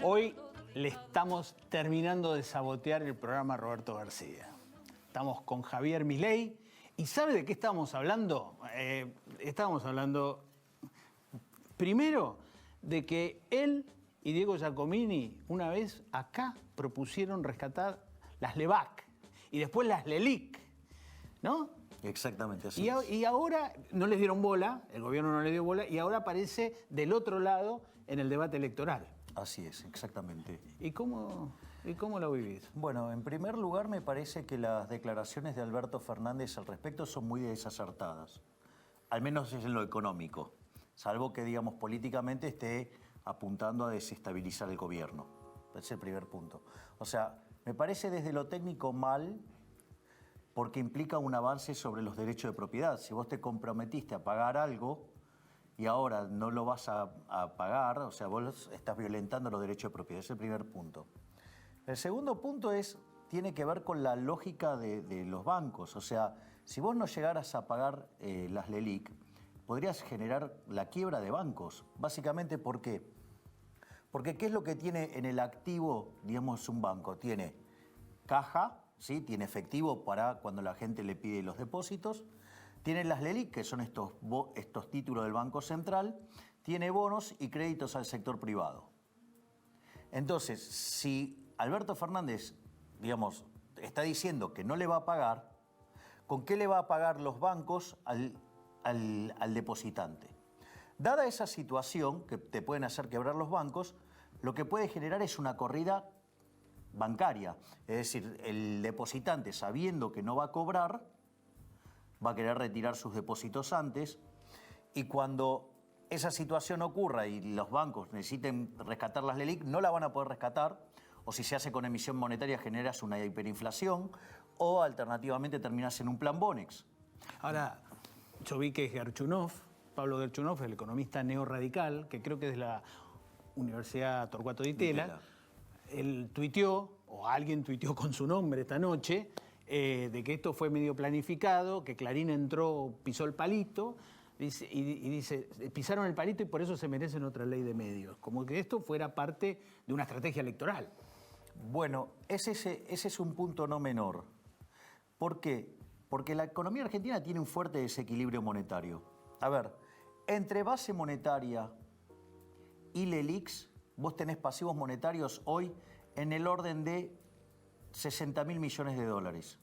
Hoy le estamos terminando de sabotear el programa a Roberto García. Estamos con Javier Milei. ¿Y sabe de qué estábamos hablando? Estábamos hablando, primero, de que él y Diego Giacomini una vez acá propusieron rescatar las LEVAC y después las LELIC, ¿no? Exactamente así. Y ahora no les dieron bola, el gobierno no le dio bola, y ahora aparece del otro lado en el debate electoral. Así es, exactamente. ¿Y cómo lo vivís? Bueno, en primer lugar me parece que las declaraciones de Alberto Fernández al respecto son muy desacertadas, al menos en lo económico, salvo que, digamos, políticamente esté apuntando a desestabilizar el gobierno. Ese es el primer punto. O sea, me parece desde lo técnico mal, porque implica un avance sobre los derechos de propiedad. Si vos te comprometiste a pagar algo y ahora no lo vas a pagar, o sea, vos estás violentando los derechos de propiedad. Ese es el primer punto. El segundo punto tiene que ver con la lógica de los bancos. O sea, si vos no llegaras a pagar las LELIC, podrías generar la quiebra de bancos. Básicamente, ¿por qué? Porque ¿qué es lo que tiene en el activo, digamos, un banco? Tiene caja, ¿sí? Tiene efectivo para cuando la gente le pide los depósitos. Tiene las LELIC, que son estos títulos del Banco Central. Tiene bonos y créditos al sector privado. Entonces, si Alberto Fernández, digamos, está diciendo que no le va a pagar, ¿con qué le va a pagar los bancos al depositante? Dada esa situación, que te pueden hacer quebrar los bancos, lo que puede generar es una corrida bancaria. Es decir, el depositante, sabiendo que no va a cobrar, va a querer retirar sus depósitos antes, y cuando esa situación ocurra y los bancos necesiten rescatar las LELIC, no la van a poder rescatar, o si se hace con emisión monetaria generas una hiperinflación, o alternativamente terminas en un plan Bonex. Ahora, yo vi que Pablo Gerchunov, el economista neorradical, que creo que es de la Universidad Torcuato Di Tella, él tuiteó, o alguien tuiteó con su nombre esta noche, de que esto fue medio planificado, que Clarín pisó el palito, y dice, pisaron el palito y por eso se merecen otra ley de medios. Como que esto fuera parte de una estrategia electoral. Bueno, ese es un punto no menor. ¿Por qué? Porque la economía argentina tiene un fuerte desequilibrio monetario. A ver, entre base monetaria y LELICs, vos tenés pasivos monetarios hoy en el orden de 60.000 millones de dólares.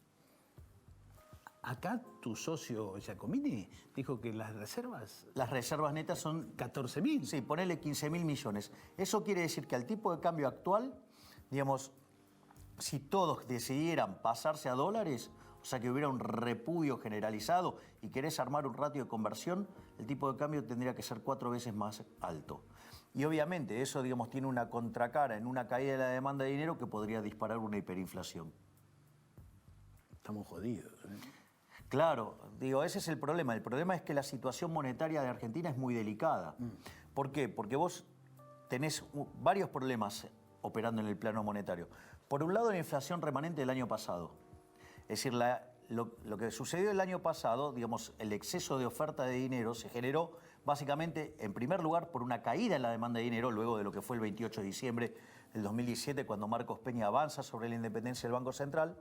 Acá tu socio Giacomini dijo que las reservas... Las reservas netas son... 14.000. Sí, ponele 15.000 millones. Eso quiere decir que al tipo de cambio actual, digamos, si todos decidieran pasarse a dólares, o sea que hubiera un repudio generalizado y querés armar un ratio de conversión, el tipo de cambio tendría que ser 4 veces más alto. Y obviamente eso, digamos, tiene una contracara en una caída de la demanda de dinero que podría disparar una hiperinflación. Estamos jodidos, ¿eh? Claro, digo, ese es el problema. El problema es que la situación monetaria de Argentina es muy delicada. ¿Por qué? Porque vos tenés varios problemas operando en el plano monetario. Por un lado, la inflación remanente del año pasado. Es decir, lo que sucedió el año pasado, digamos, el exceso de oferta de dinero se generó básicamente, en primer lugar, por una caída en la demanda de dinero, luego de lo que fue el 28 de diciembre del 2017, cuando Marcos Peña avanza sobre la independencia del Banco Central.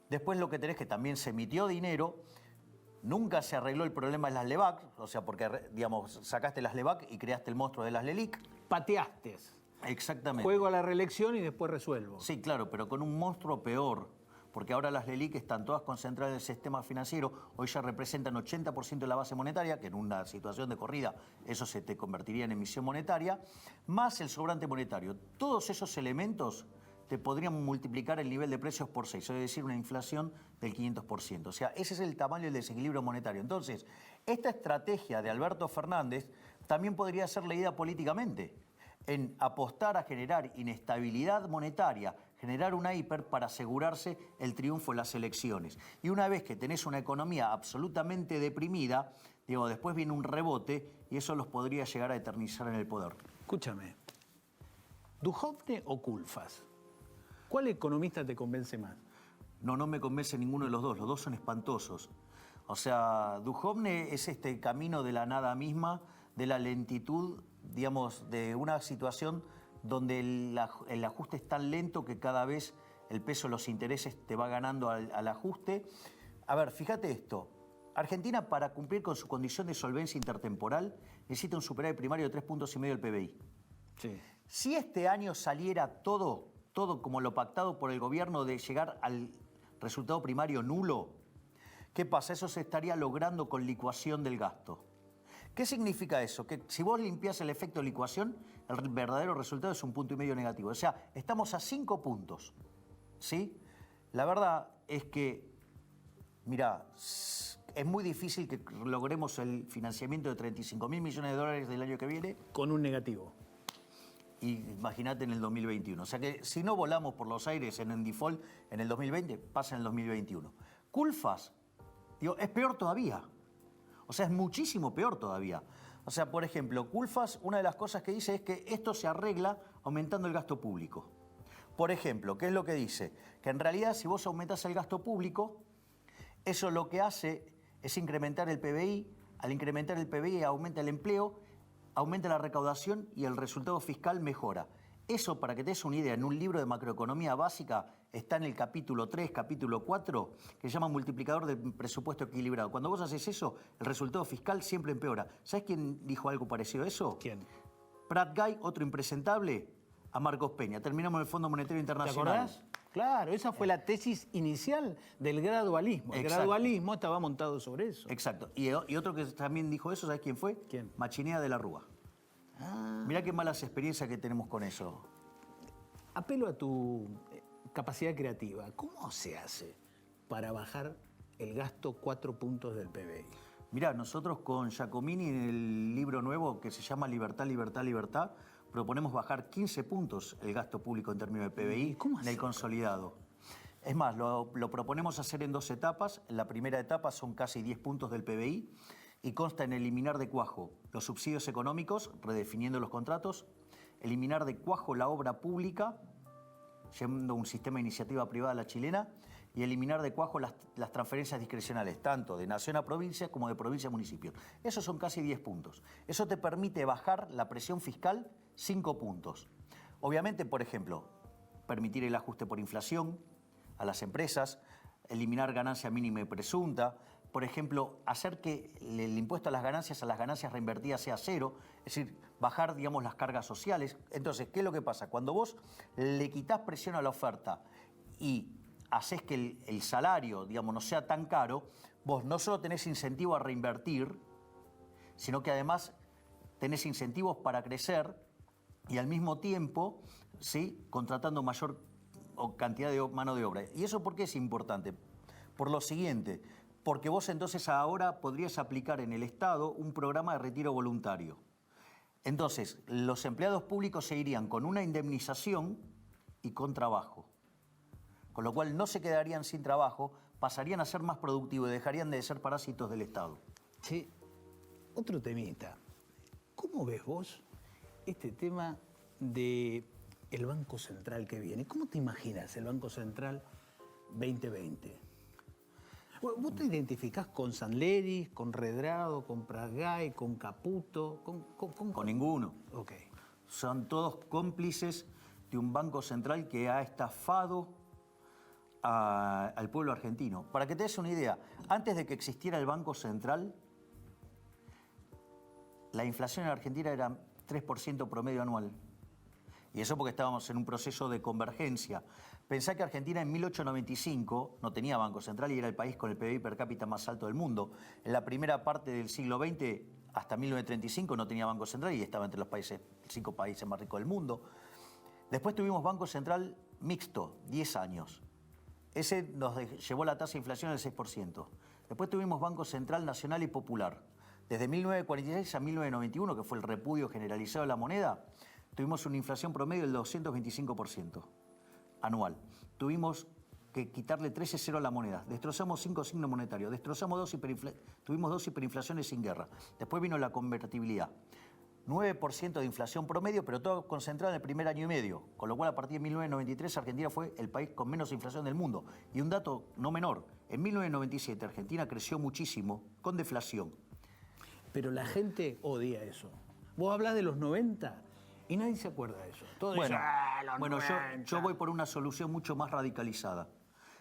Después lo que tenés que también se emitió dinero, nunca se arregló el problema de las LEVAC, o sea, porque, digamos, sacaste las LEVAC y creaste el monstruo de las LELIC. Pateaste. Exactamente. Juego a la reelección y después resuelvo. Sí, claro, pero con un monstruo peor, porque ahora las LELIC están todas concentradas en el sistema financiero, hoy ya representan 80% de la base monetaria, que en una situación de corrida eso se te convertiría en emisión monetaria, más el sobrante monetario. Todos esos elementos te podrían multiplicar el nivel de precios por 6, es decir, una inflación del 500%. O sea, ese es el tamaño del desequilibrio monetario. Entonces, esta estrategia de Alberto Fernández también podría ser leída políticamente, en apostar a generar inestabilidad monetaria, generar una hiper para asegurarse el triunfo en las elecciones. Y una vez que tenés una economía absolutamente deprimida, digo, después viene un rebote y eso los podría llegar a eternizar en el poder. Escúchame, ¿Duhovne o Culfas? ¿Cuál economista te convence más? No me convence ninguno de los dos son espantosos. O sea, Duhovne es este camino de la nada misma, de la lentitud, digamos, de una situación donde el ajuste es tan lento que cada vez el peso de los intereses te va ganando al ajuste. A ver, fíjate esto. Argentina, para cumplir con su condición de solvencia intertemporal, necesita un superávit primario de 3,5 puntos del PBI. Sí. Si este año saliera todo como lo pactado por el gobierno de llegar al resultado primario nulo, ¿qué pasa? Eso se estaría logrando con licuación del gasto. ¿Qué significa eso? Que si vos limpiás el efecto de licuación, el verdadero resultado es 1,5 puntos negativo. O sea, estamos a 5 puntos. ¿Sí? La verdad es que, mirá, es muy difícil que logremos el financiamiento de 35.000 millones de dólares del año que viene. Con un negativo. Y imagínate en el 2021. O sea que si no volamos por los aires en el default en el 2020, pasa en el 2021. Culfas, digo, es peor todavía. O sea, es muchísimo peor todavía. O sea, por ejemplo, Culfas, una de las cosas que dice es que esto se arregla aumentando el gasto público. Por ejemplo, ¿qué es lo que dice? Que en realidad si vos aumentás el gasto público, eso lo que hace es incrementar el PBI. Al incrementar el PBI aumenta el empleo, aumenta la recaudación y el resultado fiscal mejora. Eso, para que te des una idea, en un libro de macroeconomía básica está en el capítulo 3, capítulo 4, que se llama multiplicador del presupuesto equilibrado. Cuando vos haces eso, el resultado fiscal siempre empeora. ¿Sabés quién dijo algo parecido a eso? ¿Quién? Prat Guy, otro impresentable, a Marcos Peña. Terminamos en el Fondo Monetario Internacional. ¿Te acordás? Claro, esa fue la tesis inicial del gradualismo. El Exacto. gradualismo estaba montado sobre eso. Exacto. Y otro que también dijo eso, ¿sabés quién fue? ¿Quién? Machinea de la Rúa. Mirá qué malas experiencias que tenemos con eso. Apelo a tu capacidad creativa. ¿Cómo se hace para bajar el gasto 4 puntos del PBI? Mirá, nosotros con Giacomini en el libro nuevo que se llama Libertad, Libertad, Libertad, proponemos bajar 15 puntos el gasto público en términos de PBI en el consolidado. Es más, lo proponemos hacer en 2 etapas. La primera etapa son casi 10 puntos del PBI y consta en eliminar de cuajo los subsidios económicos, redefiniendo los contratos, eliminar de cuajo la obra pública, yendo a un sistema de iniciativa privada a la chilena, y eliminar de cuajo las transferencias discrecionales, tanto de nación a provincia como de provincia a municipio. Esos son casi 10 puntos. Eso te permite bajar la presión fiscal 5 puntos. Obviamente, por ejemplo, permitir el ajuste por inflación a las empresas, eliminar ganancia mínima y presunta, por ejemplo, hacer que el impuesto a las ganancias reinvertidas sea cero, es decir, bajar, digamos, las cargas sociales. Entonces, ¿qué es lo que pasa? Cuando vos le quitás presión a la oferta y haces que el salario, digamos, no sea tan caro, vos no solo tenés incentivo a reinvertir, sino que además tenés incentivos para crecer y al mismo tiempo, ¿sí?, contratando mayor cantidad de mano de obra. ¿Y eso por qué es importante? Por lo siguiente, porque vos entonces ahora podrías aplicar en el Estado un programa de retiro voluntario. Entonces, los empleados públicos se irían con una indemnización y con trabajo. Con lo cual no se quedarían sin trabajo, pasarían a ser más productivos y dejarían de ser parásitos del Estado. Sí, otro temita. ¿Cómo ves vos este tema del Banco Central que viene? ¿Cómo te imaginas el Banco Central 2020? ¿Vos te identificás con Sanleris, con Redrado, con Prat-Guy, con Caputo? Con ninguno. Ok. Son todos cómplices de un Banco Central que ha estafado al pueblo argentino. Para que te des una idea, antes de que existiera el Banco Central, la inflación en Argentina era 3% promedio anual. Y eso porque estábamos en un proceso de convergencia. Pensá que Argentina en 1895 no tenía Banco Central y era el país con el PBI per cápita más alto del mundo. En la primera parte del siglo XX, hasta 1935, no tenía Banco Central y estaba entre los 5 países más ricos del mundo. Después tuvimos Banco Central mixto, 10 años. Ese nos llevó la tasa de inflación al 6%. Después tuvimos Banco Central Nacional y Popular. Desde 1946 a 1991, que fue el repudio generalizado de la moneda, tuvimos una inflación promedio del 225% anual. Tuvimos que quitarle 13,0 a la moneda. Destrozamos 5 signos monetarios. Tuvimos 2 hiperinflaciones sin guerra. Después vino la convertibilidad. 9% de inflación promedio, pero todo concentrado en el primer año y medio. Con lo cual, a partir de 1993, Argentina fue el país con menos inflación del mundo. Y un dato no menor, en 1997 Argentina creció muchísimo con deflación. pero la gente odia eso. Vos hablás de los 90 y nadie se acuerda de eso. Todos Bueno, dicen, los bueno, 90". yo voy por una solución mucho más radicalizada.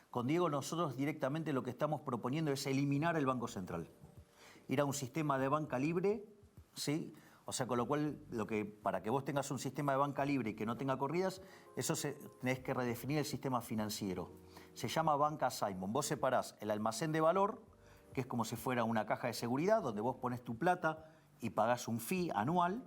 Con Diego nosotros directamente lo que estamos proponiendo es eliminar el Banco Central. Ir a un sistema de banca libre, ¿sí? O sea, con lo cual, para que vos tengas un sistema de banca libre y que no tenga corridas, tenés que redefinir el sistema financiero. Se llama banca Simon. Vos separás el almacén de valor, que es como si fuera una caja de seguridad, donde vos pones tu plata y pagás un fee anual.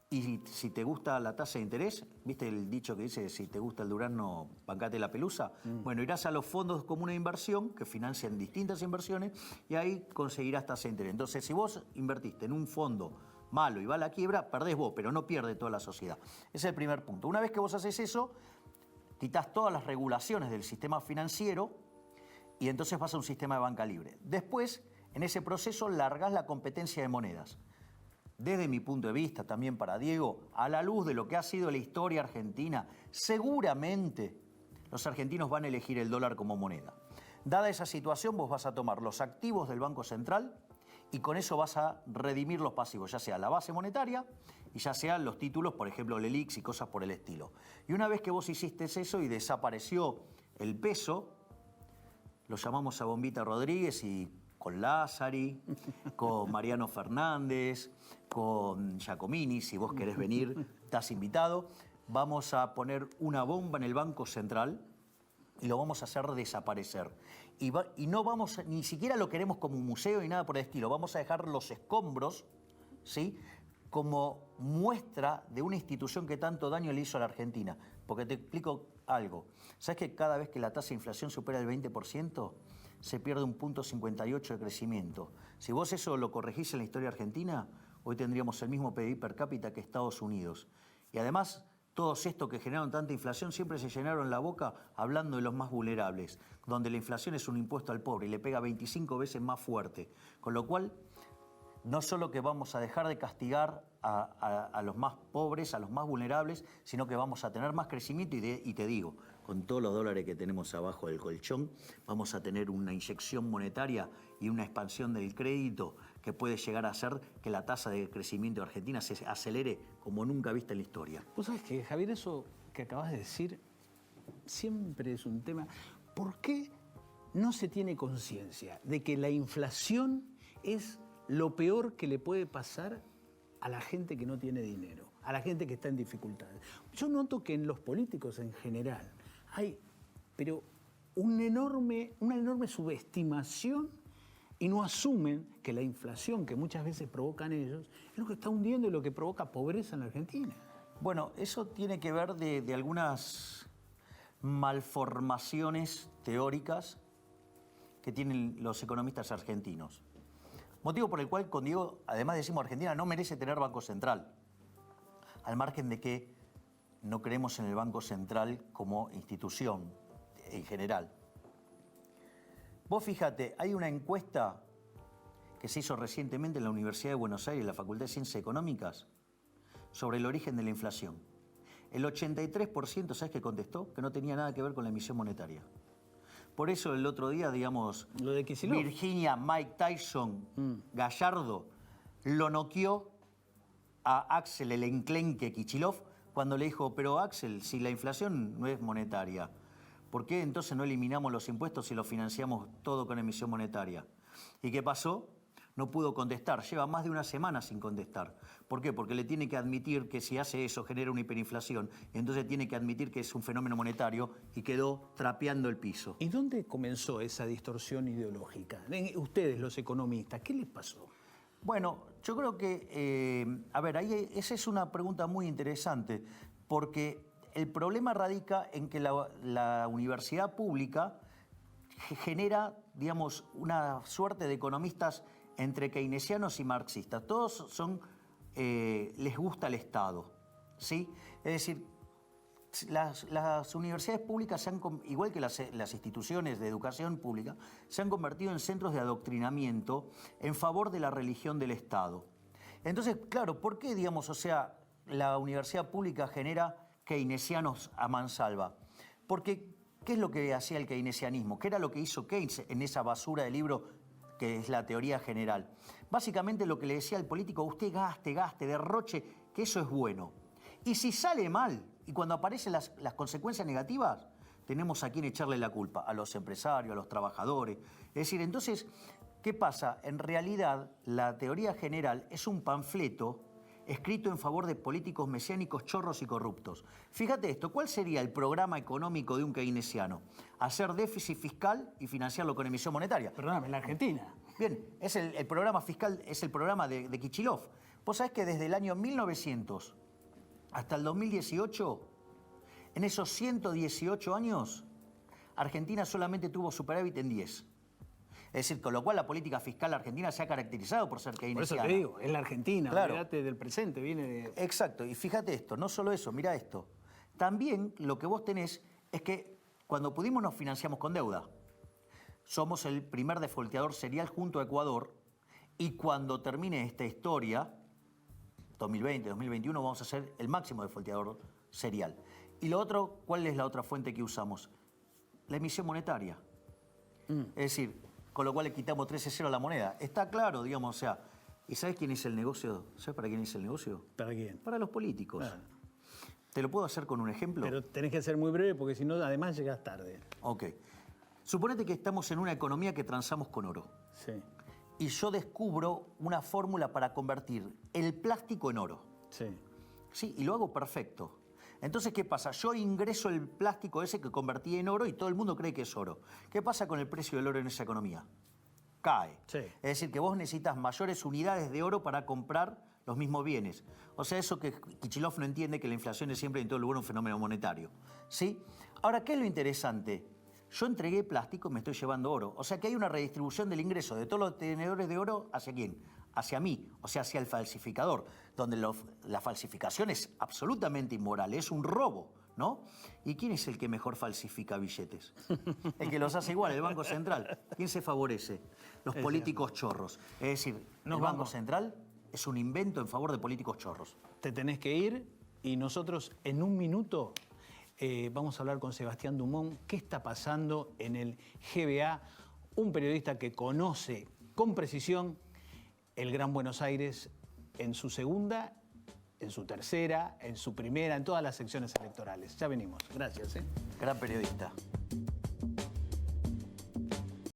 Y si te gusta la tasa de interés, ¿viste el dicho que dice, si te gusta el durazno, bancate la pelusa? Bueno, irás a los fondos comunes de inversión, que financian distintas inversiones, y ahí conseguirás tasa de interés. Entonces, si vos invertiste en un fondo malo y va a la quiebra, perdés vos, pero no pierde toda la sociedad. Ese es el primer punto. Una vez que vos haces eso, quitas todas las regulaciones del sistema financiero y entonces vas a un sistema de banca libre. Después, en ese proceso, largás la competencia de monedas. Desde mi punto de vista, también para Diego, a la luz de lo que ha sido la historia argentina, seguramente los argentinos van a elegir el dólar como moneda. Dada esa situación, vos vas a tomar los activos del Banco Central y con eso vas a redimir los pasivos, ya sea la base monetaria y ya sean los títulos, por ejemplo, el ELIX y cosas por el estilo. Y una vez que vos hiciste eso y desapareció el peso, lo llamamos a Bombita Rodríguez y con Lázari, con Mariano Fernández, con Giacomini, si vos querés venir, estás invitado. Vamos a poner una bomba en el Banco Central y lo vamos a hacer desaparecer. Y no vamos, ni siquiera lo queremos como un museo ni nada por el estilo. Vamos a dejar los escombros, ¿sí?, como muestra de una institución que tanto daño le hizo a la Argentina. Porque te explico algo. ¿Sabes que cada vez que la tasa de inflación supera el 20%, se pierde un 0,58 de crecimiento? Si vos eso lo corregís en la historia argentina, hoy tendríamos el mismo PIB per cápita que Estados Unidos. Y además, todos estos que generaron tanta inflación siempre se llenaron la boca hablando de los más vulnerables, donde la inflación es un impuesto al pobre y le pega 25 veces más fuerte. Con lo cual, no solo que vamos a dejar de castigar a los más pobres, a los más vulnerables, sino que vamos a tener más crecimiento y te digo, con todos los dólares que tenemos abajo del colchón, vamos a tener una inyección monetaria y una expansión del crédito que puede llegar a hacer que la tasa de crecimiento de Argentina se acelere como nunca vista en la historia. Vos sabés que, Javier, eso que acabas de decir siempre es un tema. ¿Por qué no se tiene conciencia de que la inflación es lo peor que le puede pasar a la gente que no tiene dinero, a la gente que está en dificultades? Yo noto que en los políticos en general hay, pero una enorme subestimación y no asumen que la inflación que muchas veces provocan ellos es lo que está hundiendo y lo que provoca pobreza en la Argentina. Bueno, eso tiene que ver de algunas malformaciones teóricas que tienen los economistas argentinos. Motivo por el cual con Diego, además decimos, Argentina no merece tener Banco Central, al margen de que no creemos en el Banco Central como institución en general. Vos fíjate, hay una encuesta que se hizo recientemente en la Universidad de Buenos Aires, en la Facultad de Ciencias Económicas, sobre el origen de la inflación. El 83%, ¿sabes qué contestó? Que no tenía nada que ver con la emisión monetaria. Por eso el otro día, digamos, Lo de Kicillof. Virginia, Mike Tyson, Gallardo, lo noqueó a Axel el enclenque Kicillof cuando le dijo, pero Axel, si la inflación no es monetaria, ¿por qué entonces no eliminamos los impuestos y lo financiamos todo con emisión monetaria? ¿Y qué pasó? No pudo contestar, lleva más de una semana sin contestar. ¿Por qué? Porque le tiene que admitir que si hace eso genera una hiperinflación, y entonces tiene que admitir que es un fenómeno monetario y quedó trapeando el piso. ¿Y dónde comenzó esa distorsión ideológica? Ustedes, los economistas, ¿qué les pasó? Bueno, yo creo que, esa es una pregunta muy interesante, porque el problema radica en que la universidad pública genera, digamos, una suerte de economistas entre keynesianos y marxistas. Todos les gusta el Estado, ¿sí? Es decir, las universidades públicas, igual que las instituciones de educación pública, se han convertido en centros de adoctrinamiento en favor de la religión del Estado. Entonces, claro, ¿por qué, digamos, la universidad pública genera keynesianos a mansalva? Porque, ¿qué es lo que hacía el keynesianismo? ¿Qué era lo que hizo Keynes en esa basura de libro que es la teoría general. Básicamente lo que le decía al político, usted gaste, derroche, que eso es bueno. Y si sale mal, y cuando aparecen las consecuencias negativas, tenemos a quien echarle la culpa, a los empresarios, a los trabajadores. Es decir, entonces, ¿qué pasa? En realidad, la teoría general es un panfleto escrito en favor de políticos mesiánicos, chorros y corruptos. Fíjate esto, ¿cuál sería el programa económico de un keynesiano? Hacer déficit fiscal y financiarlo con emisión monetaria. Perdóname, en la Argentina. Bien, es el programa fiscal, es el programa de Kicillof. Vos sabés que desde el año 1900 hasta el 2018, en esos 118 años, Argentina solamente tuvo superávit en 10. Es decir, con lo cual la política fiscal argentina se ha caracterizado por ser keynesiana. Por eso te digo, es la Argentina, claro. Olvídate del presente, viene de... Exacto, y fíjate esto, no solo eso, mira esto. También lo que vos tenés es que cuando pudimos nos financiamos con deuda. Somos el primer defolteador serial junto a Ecuador y cuando termine esta historia, 2020, 2021, vamos a ser el máximo defolteador serial. Y lo otro, ¿cuál es la otra fuente que usamos? La emisión monetaria. Es decir, con lo cual le quitamos 13-0 a la moneda. Está claro, digamos, o sea, ¿y sabes quién es el negocio? ¿Sabes para quién es el negocio? ¿Para quién? Para los políticos. Claro. ¿Te lo puedo hacer con un ejemplo? Pero tenés que ser muy breve porque si no, además llegás tarde. Ok. Suponete que estamos en una economía que transamos con oro. Sí, Y yo descubro una fórmula para convertir el plástico en oro. sí. Sí, y lo hago perfecto. Entonces, ¿qué pasa? Yo ingreso el plástico ese que convertí en oro y todo el mundo cree que es oro. ¿Qué pasa con el precio del oro en esa economía? Cae. Sí. Es decir, que vos necesitas mayores unidades de oro para comprar los mismos bienes. O sea, eso que Kicillof no entiende, que la inflación es siempre en todo lugar un fenómeno monetario. ¿Sí? Ahora, ¿qué es lo interesante? Yo entregué plástico y me estoy llevando oro. O sea que hay una redistribución del ingreso de todos los tenedores de oro hacia quién. Hacia mí, o sea, hacia el falsificador, donde la falsificación es absolutamente inmoral, es un robo, ¿no? ¿Y quién es el que mejor falsifica billetes? El que los hace igual, el Banco Central. ¿Quién se favorece? Los políticos chorros. Es decir, el Banco Central es un invento en favor de políticos chorros. Te tenés que ir y nosotros en un minuto vamos a hablar con Sebastián Dumont. ¿Qué está pasando en el GBA? Un periodista que conoce con precisión el Gran Buenos Aires en su segunda, en su tercera, en su primera, en todas las secciones electorales. Ya venimos. Gracias. Gran periodista.